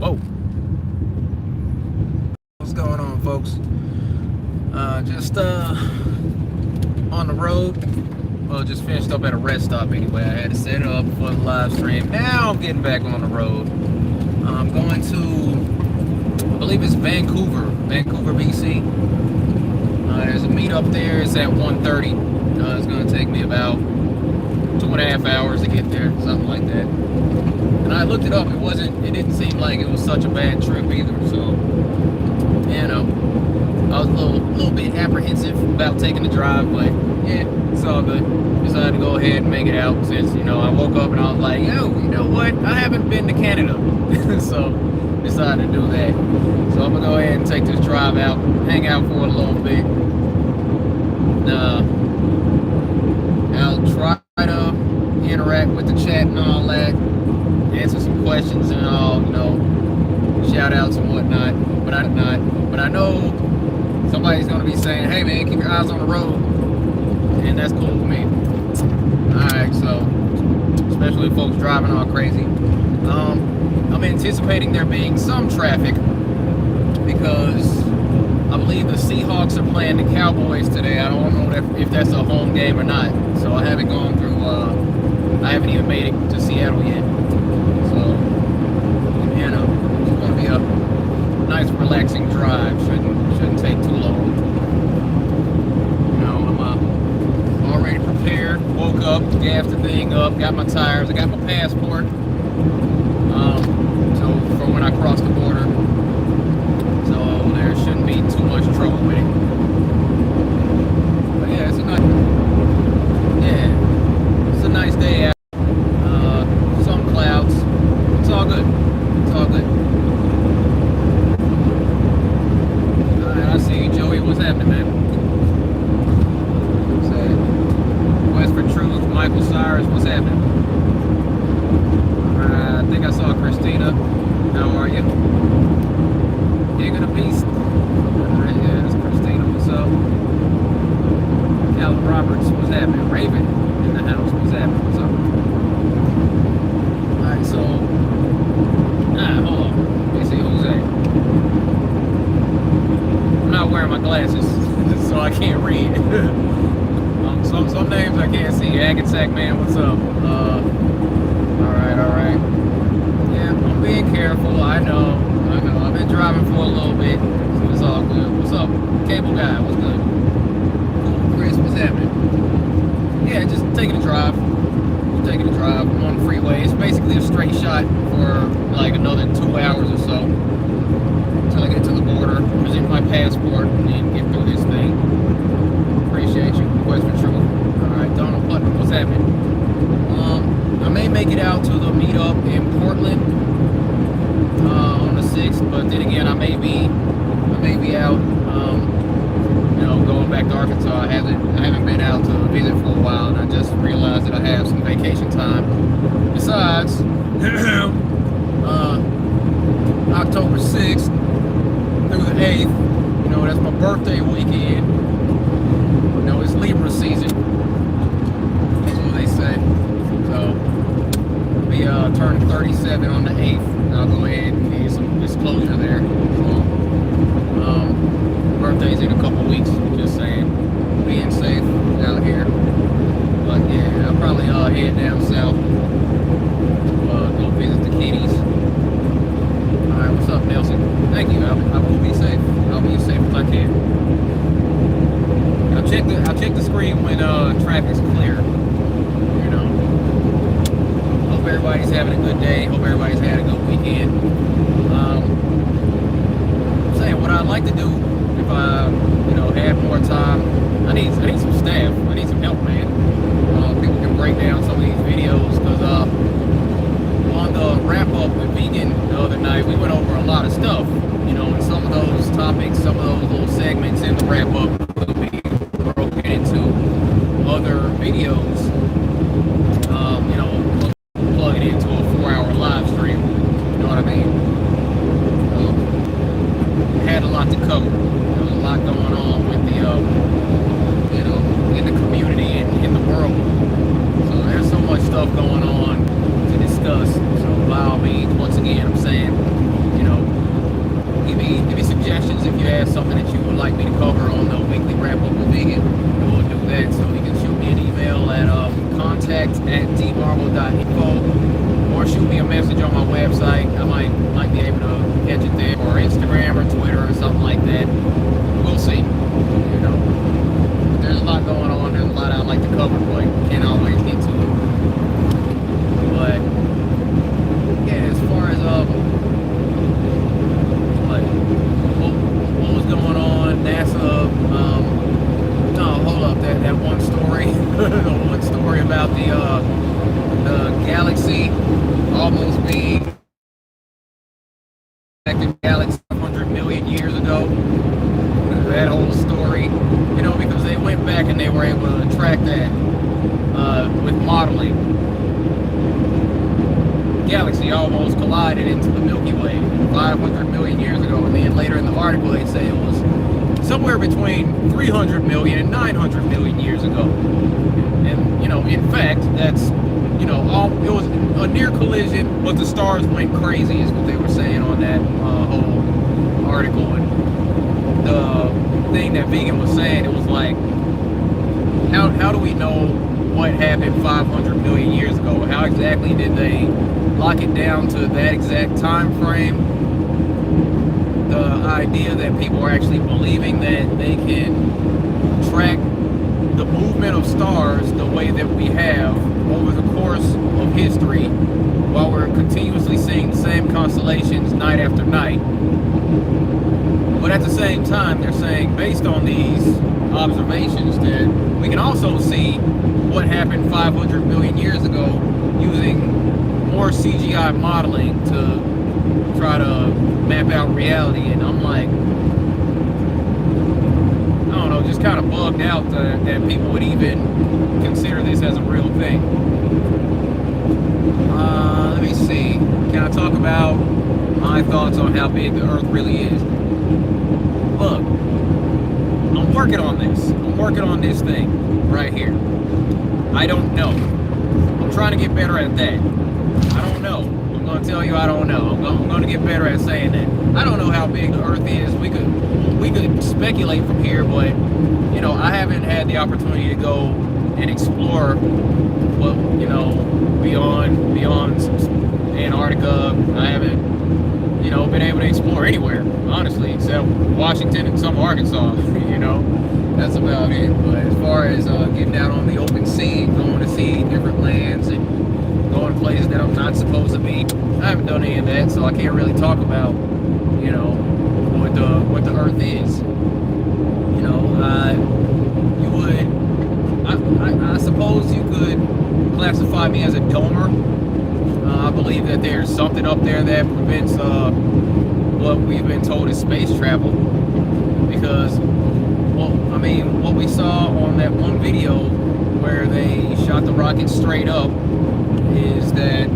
Whoa. What's going on, folks? Just on the road. Well, just finished up at a rest stop anyway. I had to set it up for the live stream. Now I'm getting back on the road. I'm going to, I believe it's Vancouver, BC. There's a meetup there. It's at 1:30. It's going to take me about 2.5 hours to get there, something like that. And I looked it up. It didn't seem like it was such a bad trip either. So, you know, I was a little bit apprehensive about taking the drive, but yeah, it's all good. Decided to go ahead and make it out since, I woke up and I was like, yo, you know what? I haven't been to Canada. So, decided to do that. So I'm gonna go ahead and take this drive out, hang out for a little bit. I'll try to interact with the chat and all that, answer some questions and all, shout outs and whatnot. But I know somebody's gonna be saying, hey man, keep your eyes on the road, and that's cool with me. Alright, so especially folks driving all crazy. I'm anticipating there being some traffic because I believe the Seahawks are playing the Cowboys today. I don't know if that's a home game or not. So I haven't gone through, I haven't even made it to Seattle yet. So, it's going to be a nice relaxing drive. Shouldn't take too long. I'm already prepared. Woke up, gassed the thing up, got my tires, I got my passport. So for when I cross the border. So there shouldn't be too much trouble with it. But yeah, it's a nice day out. Some clouds. It's all good. Alright, I see you, Joey. What's happening, man? Quest for Truth, Michael Cyrus, what's happening? I think I saw Christina. How are you? King of the Beast. Alright, yeah, that's Christina. What's up? Alan Roberts, what's happening? Raven in the house, what's happening? What's up? Alright, so hold on. Let me see who's that. I'm not wearing my glasses, so I can't read. Some names I can't see. Hackensack man, what's up? Alright. Yeah, I'm being careful. I know. I've been driving for a little bit, so it's all good. What's up, cable guy? What's good? Cool, Chris, what's happening? Yeah, just taking a drive. I'm on the freeway. It's basically a straight shot for like another 2 hours or so until I get to the border, present my passport, and then get through this thing. Appreciate you. Quest for Truth. Alright, Donald Putnam, what's happening? I may make it out to the meetup in Portland on the 6th, but then again, I may be out, going back to Arkansas. I haven't been out to visit for a while, and I just realized that I have some vacation time. Besides, October 6th through the 8th, that's my birthday weekend. It's Libra season. That's what they say. So, I'll be turning 37 on the 8th. And I'll go ahead and give you some disclosure there. So, birthday's in a couple weeks. Just saying. Being safe out here. But yeah, I'll probably head down south. Go visit the kitties. Alright, what's up, Nelson? Thank you. I will be safe. I'll be as safe as I can. I'll check the screen when traffic's clear. Hope everybody's having a good day. Hope everybody's had a good weekend. I'm saying what I'd like to do if I had more time. I need some staff. I need some help, man. People can break down some of these videos because on the wrap up with vegan the other night, we went over a lot of stuff. And some of those topics, some of those little segments in the wrap up will be broken into other videos. Plug it into a 4-hour live stream. You know what I mean? Had a lot to cover. There was a lot going on with the, in the community and in the world. So there's so much stuff going on to discuss. So by all means, once again, I'm saying, marvel.info, or shoot me a message on my website. I might be able to catch it there, or Instagram or Twitter or something like that. We'll see. You know, there's a lot going on. There's a lot I'd like to cover, but can't always get to it. But yeah, as far as like what was going on, NASA. No, hold up. That one story, the one story about the galaxy almost being active galaxy 100 million years ago. That whole story, you know, because they went back and they were able to track that with modeling. Galaxy almost collided into the Milky Way 500 million years ago, and then later in the article they say it was somewhere between 300 million and 900 million years ago. And, you know, in fact, that's, you know, it was a near collision, but the stars went crazy is what they were saying on that whole article. And the thing that Vegan was saying, it was like, how do we know what happened 500 million years ago? How exactly did they lock it down to that exact time frame? The idea that people are actually believing that they can track the movement of stars the way that we have over the course of history while we're continuously seeing the same constellations night after night. But at the same time, they're saying, based on these observations, that we can also see what happened 500 million years ago using more CGI modeling to try to map out reality. And I'm like, I don't know, just kind of bugged out that people would even consider this as a real thing. Let me see. Can I talk about my thoughts on how big the Earth really is? Look, I'm working on this. I'm working on this thing right here. I don't know. I'm trying to get better at that. I don't know. I'm going to tell you I don't know. I'm going to get better at saying that. I don't know how big the Earth is. We could speculate from here, but, you know, I haven't had the opportunity to go and explore what, you know, beyond Antarctica. I haven't, you know, been able to explore anywhere, honestly, except Washington and some Arkansas. You know, that's about it. But as far as getting out on the open sea, going to see different lands and going places that I'm not supposed to be, I haven't done any of that, so I can't really talk about, you know, what the Earth is. You know, I suppose you could classify me as a domer. I believe that there's something up there that prevents what we've been told is space travel. Because, well, I mean, what we saw on that one video where they shot the rocket straight up is that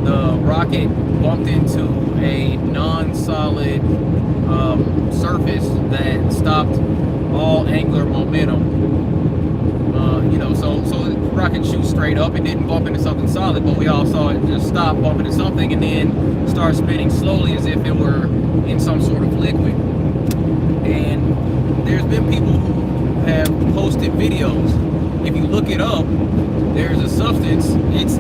the rocket bumped into a non-solid surface that stopped all angular momentum. You know, so the rocket shoots straight up. It didn't bump into something solid, but we all saw it just stop, bump into something, and then start spinning slowly as if it were in some sort of liquid. And there's been people who have posted videos. If you look it up, there's a substance. It's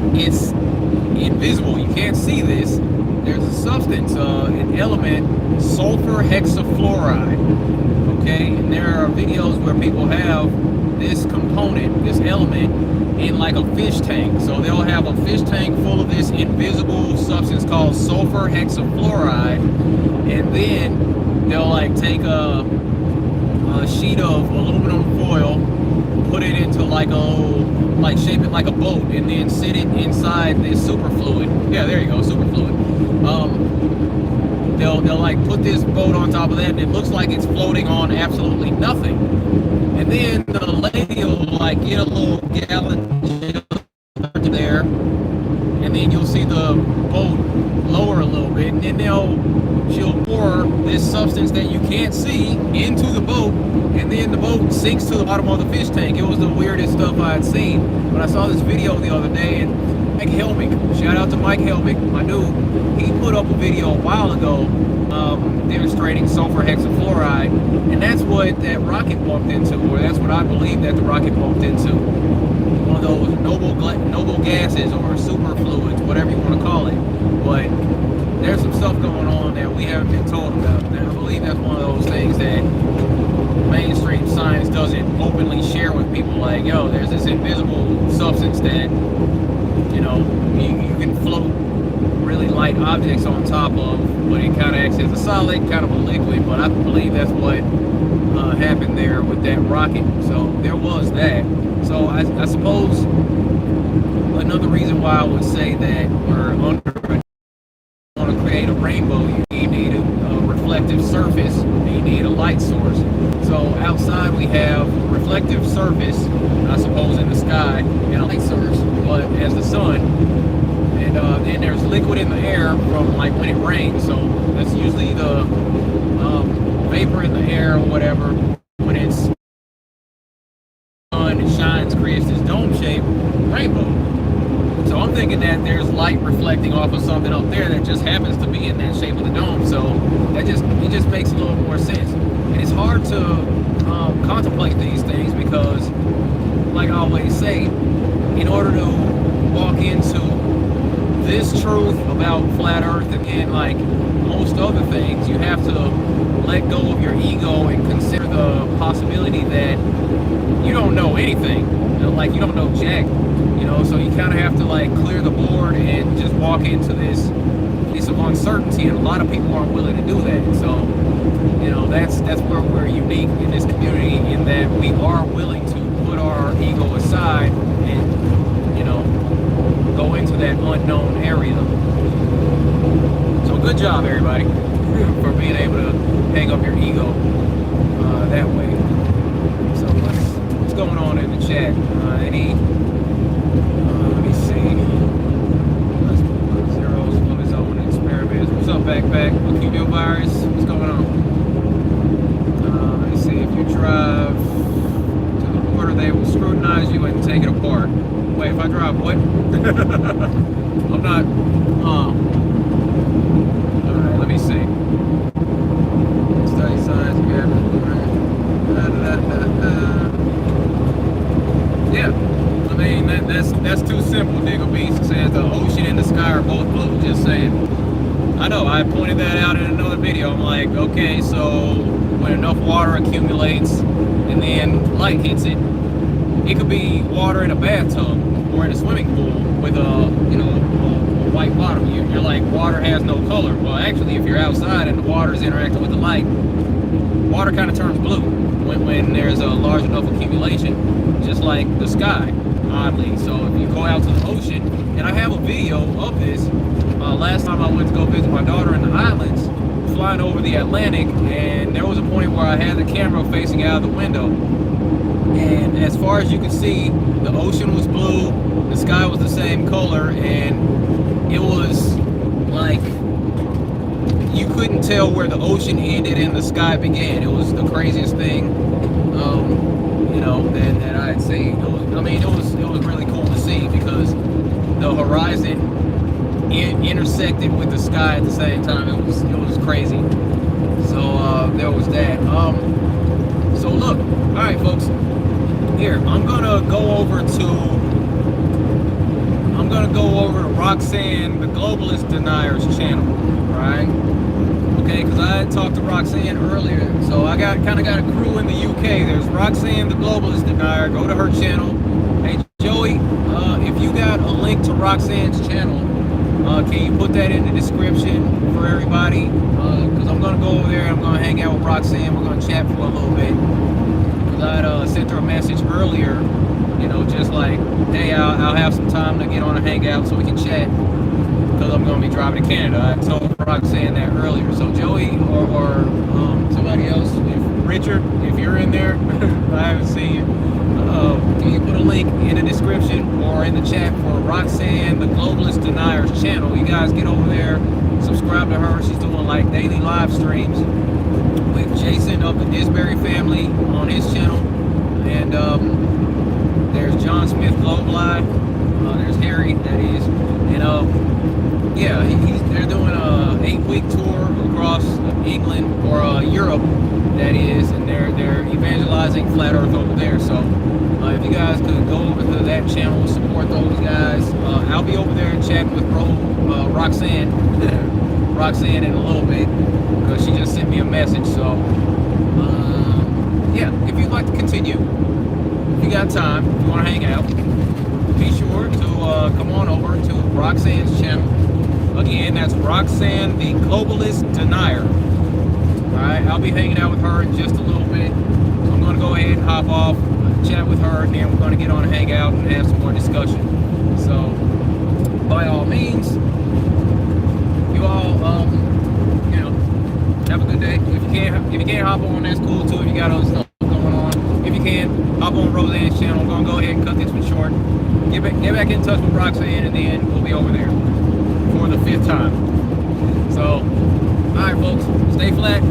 invisible. You can't see this. There's a substance, an element, sulfur hexafluoride. Okay, and there are videos where people have this component, this element, in like a fish tank. So they'll have a fish tank full of this invisible substance called sulfur hexafluoride, and then they'll like take a sheet of aluminum foil, put it into like shape it like a boat, and then sit it inside this superfluid. Yeah, there you go, superfluid. They'll like put this boat on top of that, and it looks like it's floating on absolutely nothing. And then the lady will like get a little gallon there, and then you'll see the boat lower a little bit, and then she'll pour this substance that you can't see into the boat, and then the boat sinks to the bottom of the fish tank. It was the weirdest stuff I had seen. But I saw this video the other day, and Mike Helmick, shout out to Mike Helmick, my dude, he put up a video a while ago demonstrating sulfur hexafluoride, and that's what that rocket bumped into, or that's what I believe that the rocket bumped into. One of those noble gases or super fluids, whatever you want to call it. But there's some stuff going on that we haven't been told about. And I believe that's one of those things that mainstream science doesn't openly share with people. Like, yo, there's this invisible substance that, you know, you can float really light objects on top of, but it kind of acts as a solid, kind of a liquid. But I believe that's what happened there with that rocket. So there was that. So I suppose another reason why I would say that we're under want to create a rainbow, you need a reflective surface, and you need a light source. So outside we have reflective surface, I suppose, in the sky, and a light source, but as the sun. And then there's liquid in the air from like when it rains. So that's usually the vapor in the air or whatever. When it's sun, it shines, creates this dome shape rainbow. So I'm thinking that there's light reflecting off of something up there that just happens to be in that shape of the dome. So it just makes a little more sense. And it's hard to contemplate these things because, like I always say, in order to walk into this truth about flat Earth and like most other things, you have to let go of your ego and consider the possibility that you don't know anything. Like, you don't know jack. So you kind of have to like clear the board and just walk into this piece of uncertainty, and a lot of people aren't willing to do that. So that's where we're unique in this community, in that we are willing to put our ego aside and go into that unknown area. So good job, everybody, for being able to hang up your ego that way. So what's going on in the chat? Any let me see. Zeros on his own experiments. What's up, backpack? Leukemia virus. What's going on? Let me see. If you drive to the border, they will scrutinize you and take it apart. Wait, if I drive what? I'm not. Alright, let me see. Study science. Yeah. I mean, that's too simple. Digger Beast says the ocean and the sky are both blue. Just saying. I know, I pointed that out in another video. I'm like, okay, so when enough water accumulates and then light hits it, it could be water in a bathtub or in a swimming pool with a white bottom. You're like, water has no color. Well, actually, if you're outside and the water is interacting with the light, water kind of turns blue when there's a large enough accumulation, just like the sky, oddly. So if you go out to the ocean, and I have a video of this, last time I went to go visit my daughter in the islands, flying over the Atlantic, and there was a point where I had the camera facing out of the window, and as far as you could see, the ocean was blue, the sky was the same color, and it was like you couldn't tell where the ocean ended and the sky began. It was the craziest thing, that I had seen. It was really cool to see because the horizon intersected with the sky at the same time. It was crazy. So there was that. So look, all right, folks. Here, I'm gonna go over to Roxanne, the Globalist Denier's channel, right? Okay, because I had talked to Roxanne earlier, so I kind of got a crew in the UK. There's Roxanne, the Globalist Denier. Go to her channel. Hey, Joey, if you got a link to Roxanne's channel, can you put that in the description for everybody? Because I'm gonna go over there. I'm gonna hang out with Roxanne. We're gonna chat for a little bit. Because I had sent her a message earlier. Just like, hey, I'll have some time to get on a hangout so we can chat, because I'm going to be driving to Canada. I told Roxanne that earlier. So Joey or somebody else, Richard, if you're in there, I haven't seen you. Can you put a link in the description or in the chat for Roxanne, the Globalist Denier's channel? You guys get over there, subscribe to her. She's doing like daily live streams with Jason of the Disbury family on his channel. And there's John Smith Globli, there's Harry, that is, and they're doing a 8-week tour across England or Europe that is, and they're evangelizing flat Earth over there. So if you guys could go over to that channel, support those guys. I'll be over there chatting with bro Roxanne Roxanne in a little bit, because she just sent me a message. So yeah, if you'd like to continue, if you got time, if you want to hang out, be sure to come on over to Roxanne's channel. Again, that's Roxanne the Globalist Denier. Alright, I'll be hanging out with her in just a little bit. I'm going to go ahead and hop off, chat with her, and then we're going to get on and hang out and have some more discussion. So, by all means, you all, you know, have a good day. If you can't hop on, that's cool too. If you got other stuff going on, if you can, hop on Roseanne's channel. I'm going to go ahead and cut this one short. Get back in touch with Roxanne, and then we'll be over there for the 5th time. So, alright folks, stay flat.